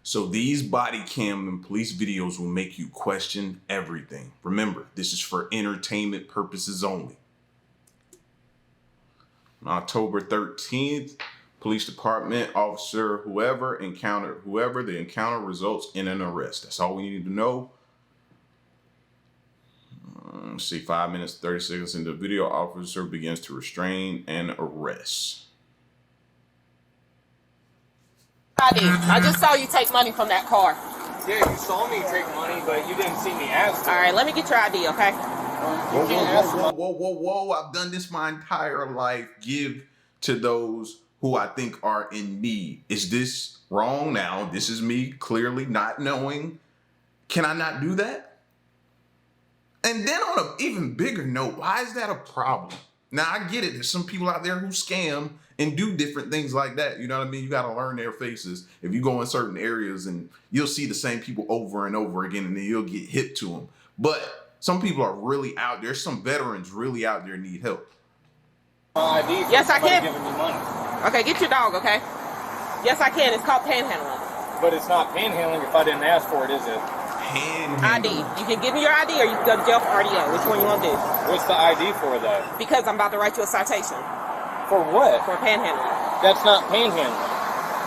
So these body cam and police videos will make you question everything. Remember, this is for entertainment purposes only. On October 13th, police department officer whoever encountered whoever, the encounter results in an arrest. That's all we need to know. Let's see, 5 minutes, 30 seconds into the video, officer begins to restrain and arrest. I just saw you take money from that car. Yeah, you saw me take money, but you didn't see me ask for it. All right, let me get your ID, okay? Whoa. I've done this my entire life. Give to those who I think are in need. Is this wrong now? This is me clearly not knowing. Can I not do that? And then on an even bigger note, why is that a problem? Now, I get it. There's some people out there who scam and do different things like that. You know what I mean? You got to learn their faces. If you go in certain areas and you'll see the same people over and over again, and then you'll get hip to them. But some people are really out there. Some veterans really out there need help. Yes, I can. Giving me money. Okay, get your dog, okay? Yes, I can. It's called panhandling. But it's not panhandling if I didn't ask for it, is it? ID. You can give me your ID or you can go to jail for RDO. Which one you want to do? What's the ID for that? Because I'm about to write you a citation. For what? For panhandling. That's not panhandling.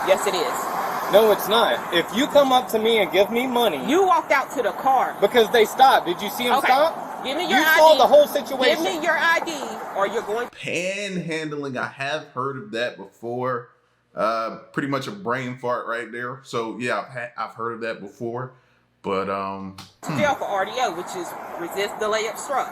Yes, it is. No, it's not. If you come up to me and give me money... You walked out to the car. Because they stopped. Did you see them stop? Give me your ID. You saw the whole situation. Give me your ID or you're going... Panhandling, I have heard of that before. Pretty much a brain fart right there. So yeah, I've heard of that before. But jail for RDO, which is resist, delay, obstruct.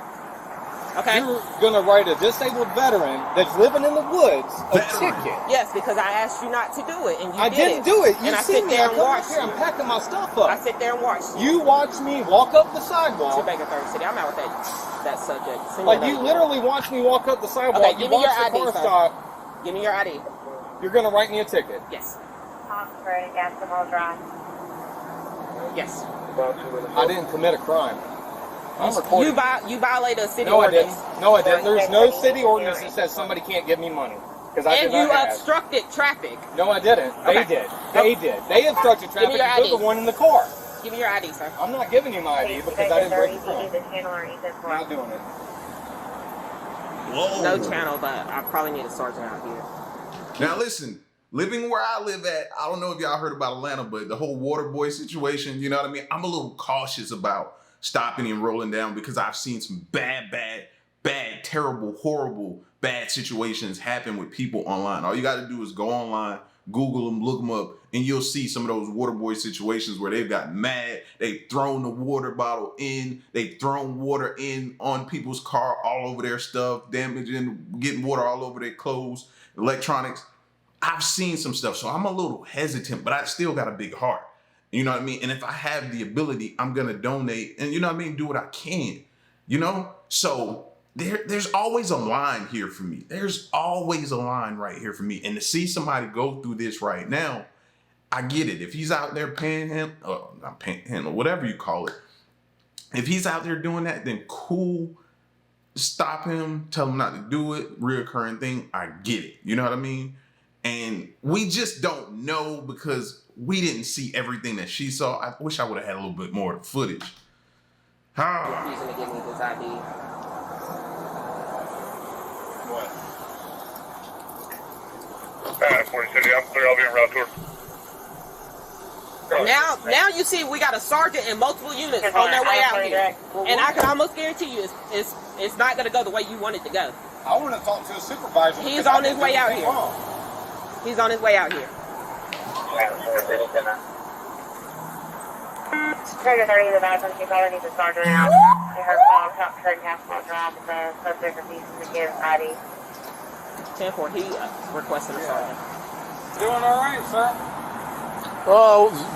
Okay. You're gonna write a disabled veteran that's living in the woods a ticket. Yes, because I asked you not to do it, and you I didn't do it. You and see me. I come up watched here. I'm packing my stuff up. I sit there and watch you. You watch me walk up the sidewalk. Baker Third City. I'm out with that subject. Like you literally watch me walk up the sidewalk. Okay, give me your ID. Stop. Give me your ID. You're gonna write me a ticket. Yes. Yes. I didn't commit a crime. I'm recording. You violated a city ordinance. No, I ordinance. didn't. There's no city ordinance that says somebody can't give me money. And you obstructed traffic. No, I didn't. They did. They did. They obstructed traffic. You're the one in the car. Give me your ID, sir. I'm not giving you my ID because I didn't break the law. I'm not doing it. whoa. No channel, but I probably need a sergeant out here. Now listen. Living where I live at, I don't know if y'all heard about Atlanta, but the whole water boy situation, you know what I mean? I'm a little cautious about stopping and rolling down because I've seen some bad, terrible, horrible, bad situations happen with people online. All you got to do is go online, Google them, look them up, and you'll see some of those water boy situations where they've got mad, they've thrown the water bottle in, they've thrown water in on people's car, all over their stuff, damaging, getting water all over their clothes, electronics. I've seen some stuff, so I'm a little hesitant, but I still got a big heart. You know what I mean? And if I have the ability, I'm going to donate and, you know what I mean, do what I can, you know? So there's always a line here for me. There's always a line right here for me. And to see somebody go through this right now, I get it. If he's out there not panhandle, whatever you call it. If he's out there doing that, then cool. Stop him, tell him not to do it. Reoccurring thing. I get it. You know what I mean? And we just don't know because we didn't see everything that she saw. I wish I would have had a little bit more footage. He's gonna give me his ID. What? 40 City, I'm clear. I'll be en route tour. Now you see we got a sergeant and multiple units on their way out here. And I can almost guarantee you it's not gonna go the way you want it to go. I want to talk to a supervisor. He's on his way out here. He's on his way out here. Trigger 30 the bathroom, she probably needs a sergeant out. Her phone, top turn, half mile drive, the subject refuses to give ID. 10-4, he requested a sergeant. Doing all right, sir.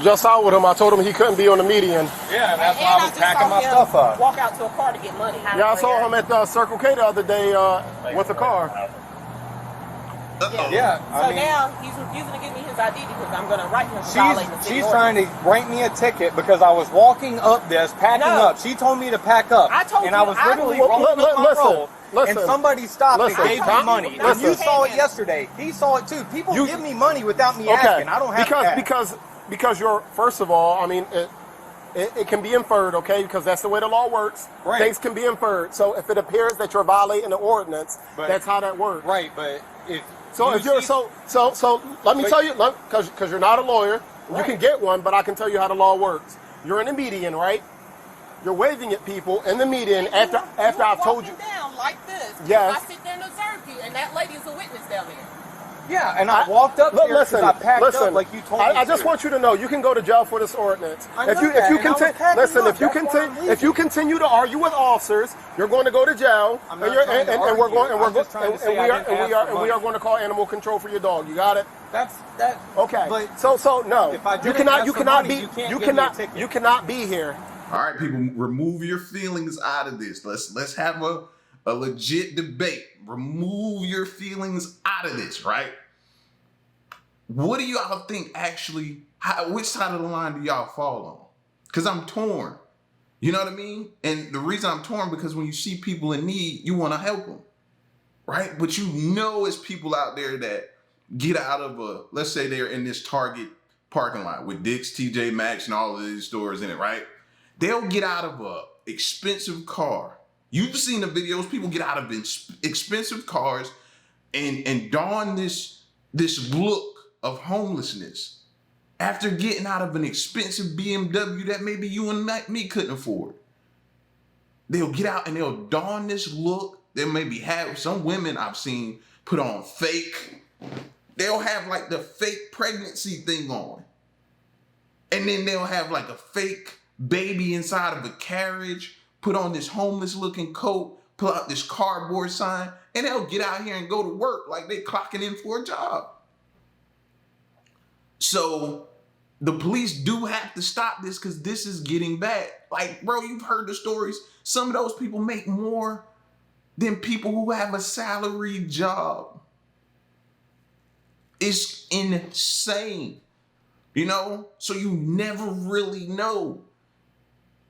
Just out with him. I told him he couldn't be on the median. Yeah, that's why I was packing my stuff up. Walk out to a car to get money. Yeah, I saw him at the Circle K the other day with a car. Yeah, so now he's refusing to give me his ID because I'm going to write him for violating the city She's ordinance. trying to write me a ticket because I was walking up this, packing up. She told me to pack up. I told and you I was literally rolling up my roll. And somebody stopped and gave me money. And you saw it yesterday. He saw it too. People give me money without me asking. I don't have to ask. because you're, first of all, I mean, it can be inferred, okay, because that's the way the law works. Right. Things can be inferred. So if it appears that you're violating the ordinance, that's how that works. Right, but if you're let me tell you, because you're not a lawyer, you can get one, but I can tell you how the law works. You're in a median, right? You're waving at people in the median after I've told you. Down like this. Yes. I sit there and observe you, and that lady is a witness down there. yeah, and I walked up here because I packed up like you told me. I just want you to know you can go to jail for this ordinance. If you continue to argue with officers, you're going to go to jail, and we are going to call animal control for your dog. You got it? Okay. But so no, you cannot be here. All right, people, remove your feelings out of this. Let's have a legit debate. Remove your feelings out of this, right? What do y'all think actually, which side of the line do y'all fall on? Because I'm torn. You know what I mean? And the reason I'm torn, because when you see people in need, you want to help them, right? But you know it's people out there that get out of let's say they're in this Target parking lot with Dick's, TJ Maxx, and all of these stores in it, right? They'll get out of a expensive car. You've seen the videos, people get out of expensive cars and don this look of homelessness after getting out of an expensive BMW that maybe you and me couldn't afford. They'll get out and they'll don this look. They'll maybe have some women I've seen put on fake. They'll have like the fake pregnancy thing on. And then they'll have like a fake baby inside of a carriage, put on this homeless looking coat, pull out this cardboard sign, and they'll get out here and go to work like they clocking in for a job. So the police do have to stop this because this is getting bad. Like, bro, you've heard the stories. Some of those people make more than people who have a salaried job. It's insane, you know? So you never really know.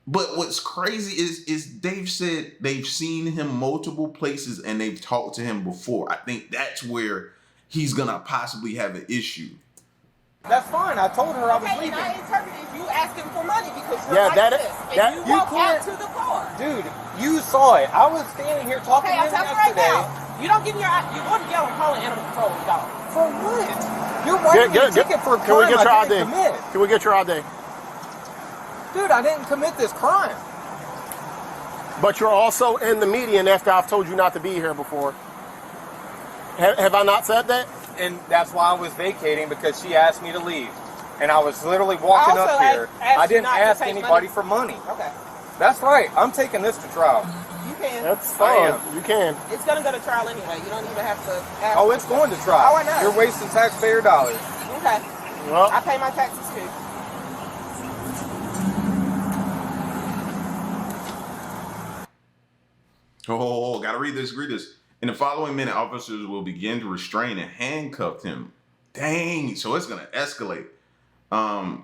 But what's crazy is they've said they've seen him multiple places and they've talked to him before. I think that's where he's gonna possibly have an issue. That's fine. I told her I was leaving. And I interpreted you asking for money because you're and you walk out to the car. Dude, you saw it. I was standing here talking to him yesterday. Right now. You don't give me you go to jail and call an animal control dog. For what? You're writing me a ticket for a crime I didn't commit. Can we get your ID? Dude, I didn't commit this crime. But you're also in the median after I've told you not to be here before. Have I not said that? And that's why I was vacating, because she asked me to leave. And I was literally walking up here. I didn't ask anybody for money. Okay. That's right. I'm taking this to trial. You can. That's fine. You can. It's going to go to trial anyway. You don't even have to ask. Oh, it's going to trial. Oh, I know. You're wasting taxpayer dollars. Okay. Well, I pay my taxes too. Oh, gotta read this. In the following minute, officers will begin to restrain and handcuff him. Dang, so it's gonna escalate.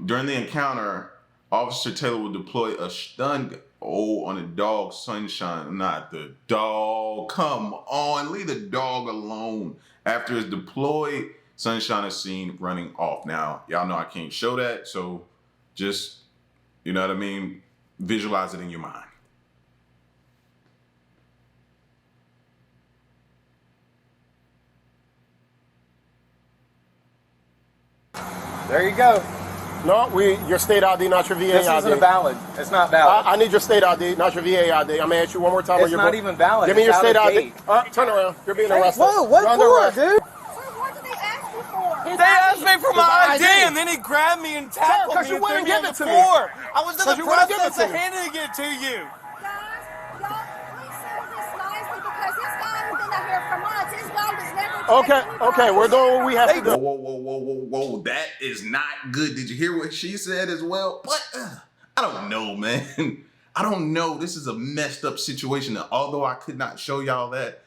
During the encounter, Officer Taylor will deploy a stun gun. Oh, on the dog Sunshine, not the dog. Come on, leave the dog alone. After it's deployed, Sunshine is seen running off. Now, y'all know I can't show that, so just, you know what I mean? Visualize it in your mind. There you go. No, your state ID, not your VA ID. This isn't valid. It's not valid. I need your state ID, not your VA ID. I'm gonna ask you one more time. It's not even valid. Give me your state ID. Turn around. You're being arrested. Whoa, what for, dude? What did they ask you for? They asked me for my ID, and then he grabbed me and tackled me you wouldn't give it to me. I was in the process of handing it to you. Guys, y'all, please settle this nicely because this guy has been out here for months. His dog has never Okay, we're doing what we have to do. Whoa. That is not good. Did you hear what she said as well? But I don't know, man. I don't know. This is a messed up situation. And although I could not show y'all that,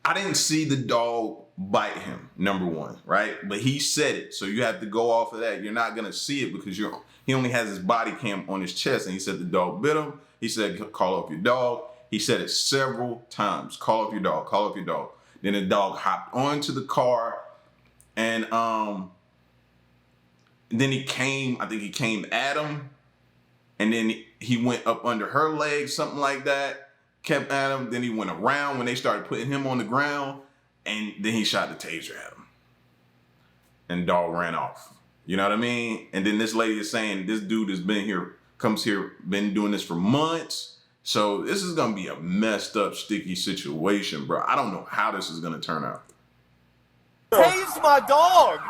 I didn't see the dog bite him, number one, right? But he said it. So you have to go off of that. You're not going to see it because he only has his body cam on his chest. And he said the dog bit him. He said, call off your dog. He said it several times. Call off your dog. Call off your dog. Then the dog hopped onto the car, and then he came, I think he came at him, and then he went up under her leg, something like that, kept at him, then he went around when they started putting him on the ground, and then he shot the taser at him. And dog ran off. You know what I mean? And then this lady is saying this dude has been here, been doing this for months. So this is gonna be a messed up, sticky situation, bro. I don't know how this is gonna turn out. Tase my dog.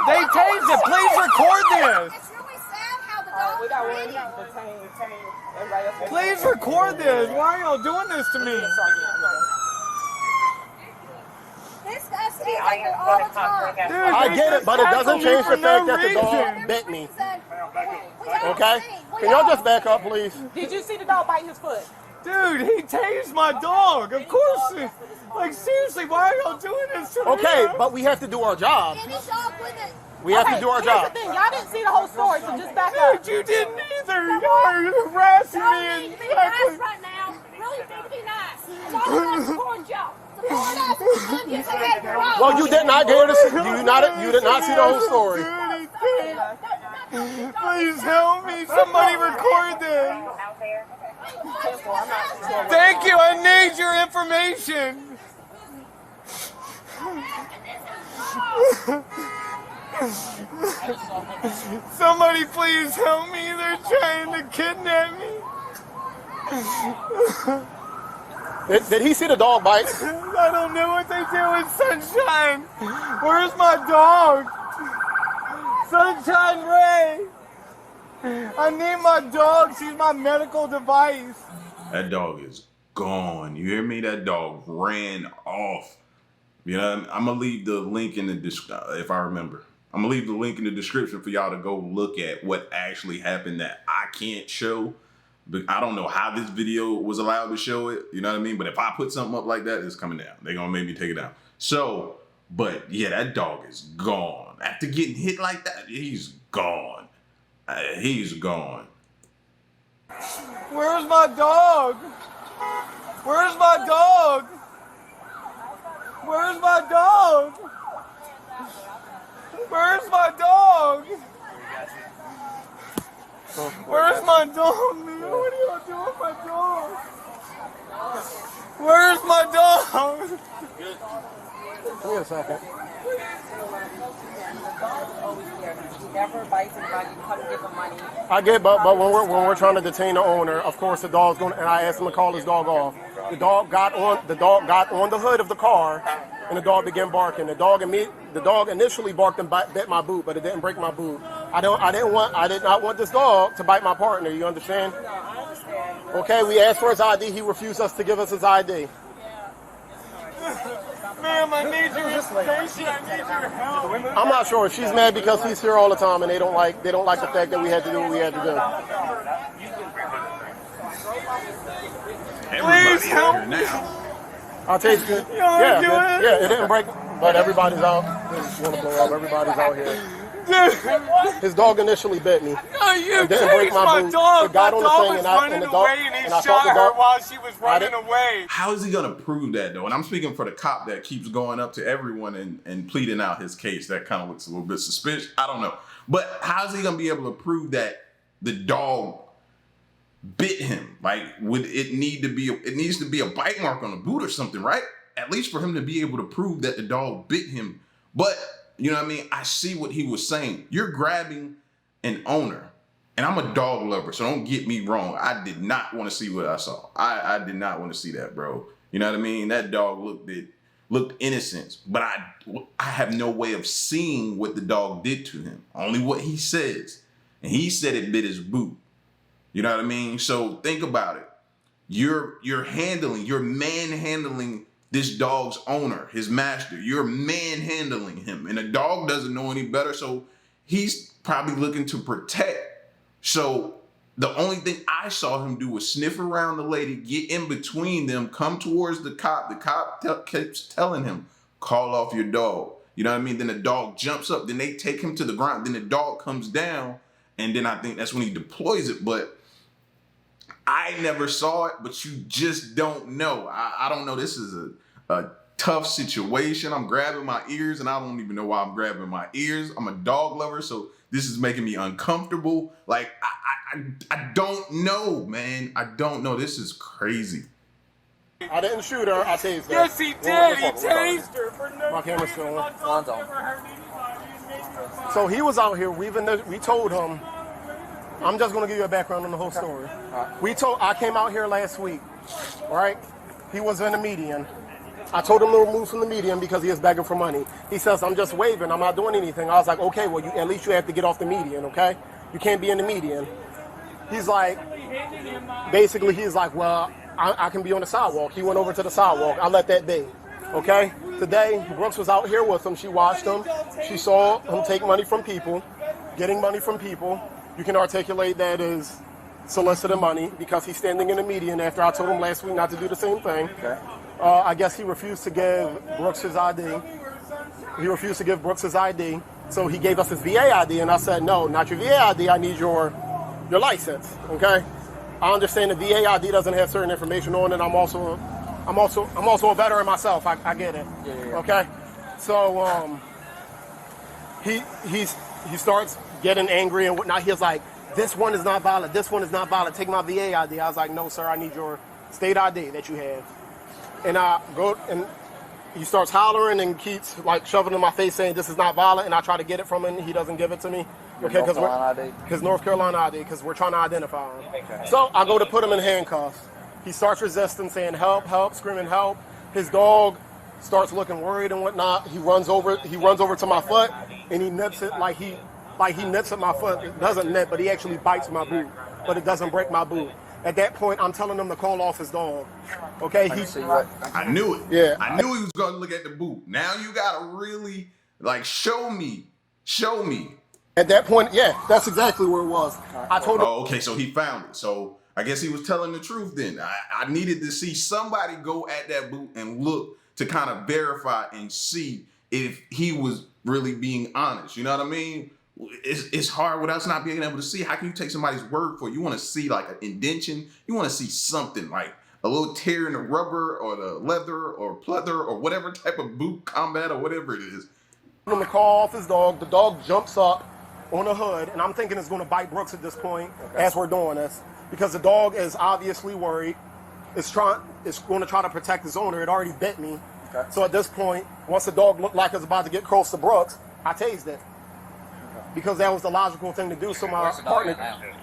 They tased it. Please record this. It's really sad how the dog We got one. treated. Everybody else. Please record this. Why are y'all doing this to me? This guy stays like that all the time. Dude, I get it, but it doesn't change the fact that the dog reason. bit me. We Okay? Can y'all just back up, please? Did you see the dog bite his foot? Dude, he tased my dog. Of course. Like, seriously, why are y'all doing this to me? Okay, but we have to do our job. Any dog with it. We have to do our Here's job. the thing. Y'all didn't see the whole story, so just back up. Dude, you didn't either. Y'all are harassing Y'all me. need to be nice right now. Really need to be nice. It's all about support y'all. Support us. We'll get some head grow. Well, you did not hear the you did not see the whole story. Please help me. Somebody record this. Thank you. I need your information. Somebody please help me. They're trying to kidnap me. Did he see the dog bite? I don't know what they do with Sunshine. Where's my dog? Sunshine Ray. I need my dog. She's my medical device. That dog is gone. You hear me? That dog ran off. You know, I'm gonna leave the link in the if I remember. I'm gonna leave the link in the description for y'all to go look at what actually happened that I can't show. But I don't know how this video was allowed to show it. You know what I mean? But if I put something up like that, it's coming down. They're gonna make me take it down. So, but yeah, that dog is gone. After getting hit like that, he's gone. He's gone. Where's my dog? Where's my dog? Where's my dog? Where's my dog? Where's my dog, man? What are y'all doing with my dog? Where's my dog? Give me a second. Never bites anybody. You come give him money. I get, but when we're trying to detain the owner, of course the dog's going. And I asked him to call his dog off. The dog got on the hood of the car, and the dog began barking. The dog initially barked and bit my boot, but it didn't break my boot. I did not want this dog to bite my partner. You understand? No, I understand. Okay, we asked for his ID. He refused us to give us his ID. Ma'am, I need your information. I need your help. I'm not sure. She's mad because he's here all the time, and they don't like the fact that we had to do what we had to do. Please help me. I'll take it. Yeah, it didn't break, but everybody's out. Just want to blow up. Everybody's out here. His dog initially bit me. No, you It didn't break tased my my boot. dog. It got My on the dog thing, was and I running the dog, away, and he and I shot thought the her dog. while she was running away. How is he gonna prove that though? And I'm speaking for the cop that keeps going up to everyone and pleading out his case. That kind of looks a little bit suspicious. I don't know. But how is he gonna be able to prove that the dog bit him? Like, it needs to be a bite mark on the boot or something, right? At least for him to be able to prove that the dog bit him. But you know what I mean? I see what he was saying. You're grabbing an owner. And I'm a dog lover, so don't get me wrong. I did not want to see what I saw. I did not want to see that, bro. You know what I mean? That dog looked innocent, but I have no way of seeing what the dog did to him. Only what he says. And he said it bit his boot. You know what I mean? So think about it. You're manhandling this dog's owner, his master. You're manhandling him. And the dog doesn't know any better, so he's probably looking to protect. So the only thing I saw him do was sniff around the lady, get in between them, come towards the cop. The cop keeps telling him, call off your dog. You know what I mean? Then the dog jumps up. Then they take him to the ground. Then the dog comes down. And then I think that's when he deploys it. But I never saw it, but you just don't know. I don't know. This is a tough situation. I'm grabbing my ears, and I don't even know why I'm grabbing my ears. I'm a dog lover, so this is making me uncomfortable. Like, I don't know, man. I don't know. This is crazy. I didn't shoot her. I tased her. Yes, he did. He tased her for no My camera's still on. on. So he was out here. We told him. I'm just gonna give you a background on the whole story. I came out here last week, right? He was in the median. I told him to remove from the median because he is begging for money. He says, I'm just waving, I'm not doing anything. I was like, okay, well, at least you have to get off the median, okay? You can't be in the median. He's like, basically, he's like, well, I can be on the sidewalk. He went over to the sidewalk. I let that be, okay? Today, Brooks was out here with him. She watched him. She saw him take money from people, getting money from people. You can articulate that as soliciting money because he's standing in the median after I told him last week not to do the same thing. Okay. I guess he refused to give Brooks his ID. He refused to give Brooks his ID, so he gave us his VA ID, and I said, no, not your VA ID. I need your license. Okay. I understand the VA ID doesn't have certain information on it. I'm also a veteran myself. I get it. Yeah. Okay. So he starts getting angry and whatnot. He was like, this one is not valid. This one is not valid. Take my VA ID. I was like, no, sir. I need your state ID that you have. And I go and he starts hollering and keeps like shoving in my face saying this is not valid, and I try to get it from him. He doesn't give it to me. Okay, because his North Carolina ID, because we're trying to identify him. Okay. So I go to put him in handcuffs. He starts resisting, saying help, help, screaming help. His dog starts looking worried and whatnot. He runs over to my foot and he nips it like he nips at my foot. It doesn't nip, but he actually bites my boot, but it doesn't break my boot. At that point, I'm telling him to call off his dog. Okay, I knew it. Yeah, I knew he was gonna look at the boot. Now you gotta really like show me. At that point, yeah, that's exactly where it was. I told him. Oh, okay, so he found it. So I guess he was telling the truth then. I needed to see somebody go at that boot and look to kind of verify and see if he was really being honest. You know what I mean? It's hard without us not being able to see. How can you take somebody's word for it? You want to see like an indentation. You want to see something like a little tear in the rubber or the leather or pleather or whatever type of boot combat or whatever it is. I'm going to call off his dog. The dog jumps up on the hood, and I'm thinking it's going to bite Brooks at this point as we're doing this because the dog is obviously worried. It's going to try to protect his owner. It already bit me. Okay. So at this point, once the dog looked like it's about to get close to Brooks, I tased it. Because that was the logical thing to do. So my partner,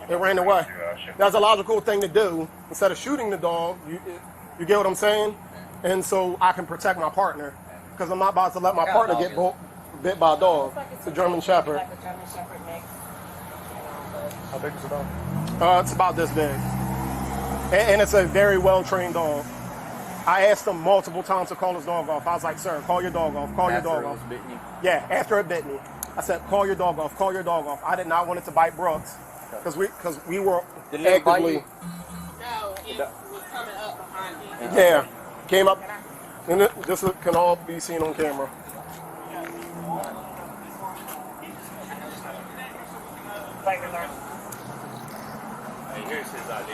it ran away. That's a logical thing to do. Instead of shooting the dog, you get what I'm saying? And so I can protect my partner. Because I'm not about to let my partner get bit by a dog. It's a German Shepherd. Like a German Shepherd mix. How big is the dog? It's about this big. And it's a very well-trained dog. I asked him multiple times to call his dog off. I was like, sir, call your dog off. Call your dog off. Bitten you? Yeah, after it bit me. I said, call your dog off. Call your dog off. I did not want it to bite Brooks. Because we were Did it bite you? No, it was coming up behind me. Yeah, came up. And this can all be seen on camera. Here's his ID.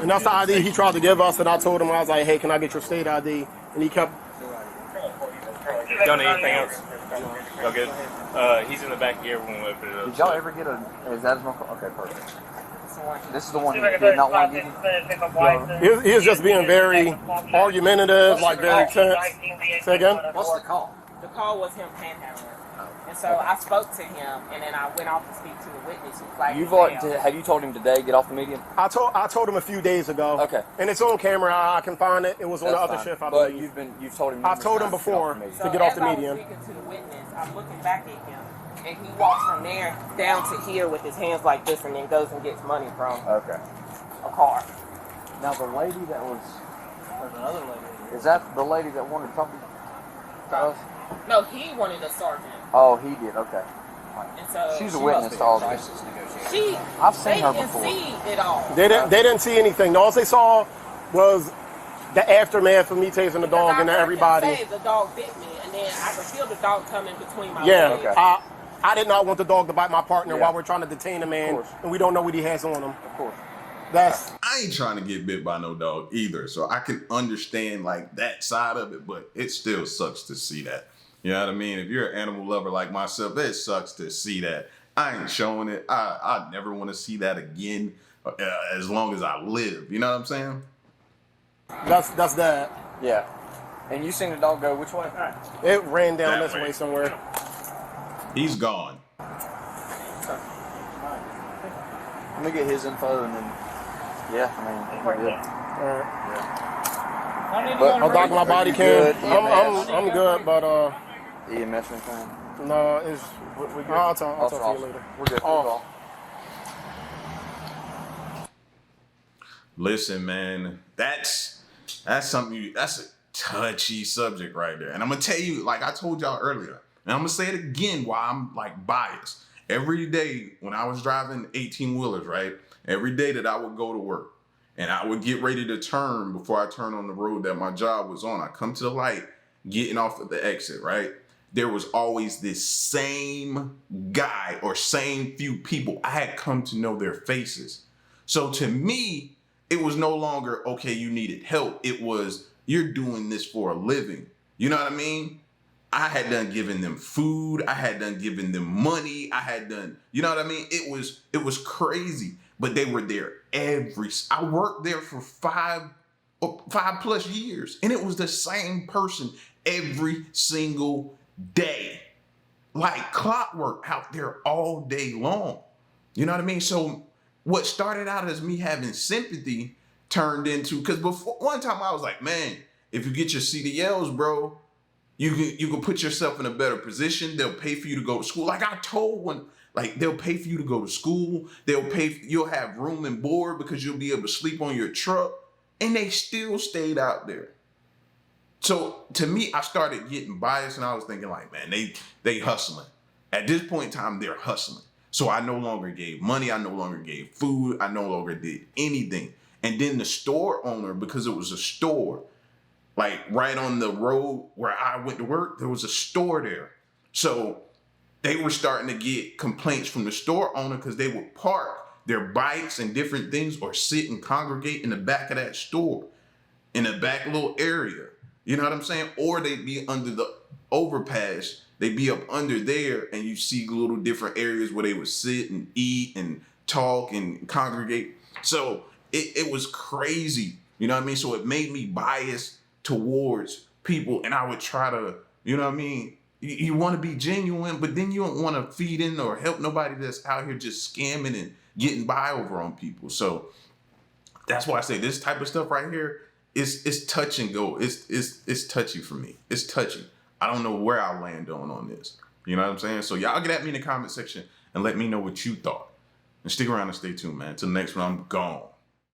And that's the ID he tried to give us, and I told him, I was like, hey, can I get your state ID? And he kept... Y'all need anything else? Y'all good? He's in the back here when we open it up. Did y'all ever get is that his car? Okay, perfect. This is the one that did not want to give you? He was just being very argumentative, like very tense. Say again? What's the call? The call was him panhandling. And so I spoke to him, and then I went off to speak to the witness who flagged him. Have you told him today, get off the median? I told him a few days ago. Okay. And it's on camera. I can find it. It was on the other shift, I believe. But you've told him. I've told him before to get off the median. So as I was speaking to the witness, I'm looking back at him, and he walks from there down to here with his hands like this, and then goes and gets money from a car. Now the lady that was. There's another lady. Is that the lady that wanted to talk to us? No, he wanted a sergeant. Oh, he did. Okay. And so she's a witness to all this. I've seen her before. They didn't see it all. They didn't see anything. All they saw was the aftermath of me tasing the dog and everybody. Say the dog bit me, and then I could feel the dog coming between my legs. Yeah. I did not want the dog to bite my partner while we're trying to detain a man, and we don't know what he has on him. Of course. I ain't trying to get bit by no dog either, so I can understand like that side of it, but it still sucks to see that. You know what I mean? If you're an animal lover like myself, it sucks to see that. I ain't showing it. I never want to see that again as long as I live. You know what I'm saying? That's that. Yeah. And you seen the dog go which way? It ran down That this way. way somewhere. He's gone. Let me get his info and then, yeah, I mean, we're good. Alright. But I'll dock my body good, cam. I'm good, but EMS or anything? no, it's we good. I'll talk to you later. We're good. Oh. Listen, man, that's something. That's a touchy subject right there. And I'm gonna tell you, like I told y'all earlier, and I'm gonna say it again why I'm like biased. Every day when I was driving 18-wheelers, right? Every day that I would go to work and I would get ready to turn before I turned on the road that my job was on. I come to the light, getting off at the exit, right? There was always this same guy or same few people. I had come to know their faces. So to me, it was no longer, okay, you needed help. It was, you're doing this for a living. You know what I mean? I had done giving them food. I had done giving them money. I had done, you know what I mean? It was crazy, but they were there I worked there for 5+ years, and it was the same person every single day, like clockwork out there all day long. You know what I mean? So what started out as me having sympathy turned into, because before one time I was like, man, if you get your CDLs, bro, you can put yourself in a better position. They'll pay for you to go to school. Like I told one, like they'll pay for you to go to school. You'll have room and board because you'll be able to sleep on your truck. And they still stayed out there. So to me, I started getting biased and I was thinking like, man, they hustling. At this point in time, they're hustling. So I no longer gave money. I no longer gave food. I no longer did anything. And then the store owner, because it was a store, like right on the road where I went to work, there was a store there. So they were starting to get complaints from the store owner because they would park their bikes and different things or sit and congregate in the back of that store, in the back little area. You know what I'm saying? Or they'd be under the overpass. They'd be up under there and you see little different areas where they would sit and eat and talk and congregate. So it was crazy. You know what I mean? So it made me biased towards people, and I would try to, you know what I mean? You want to be genuine, but then you don't want to feed in or help nobody that's out here just scamming and getting by over on people. So that's why I say this type of stuff right here is touch and go. It's touchy for me. It's touchy. I don't know where I'll land on this. You know what I'm saying? So y'all get at me in the comment section and let me know what you thought. And stick around and stay tuned, man. Till the next one, I'm gone.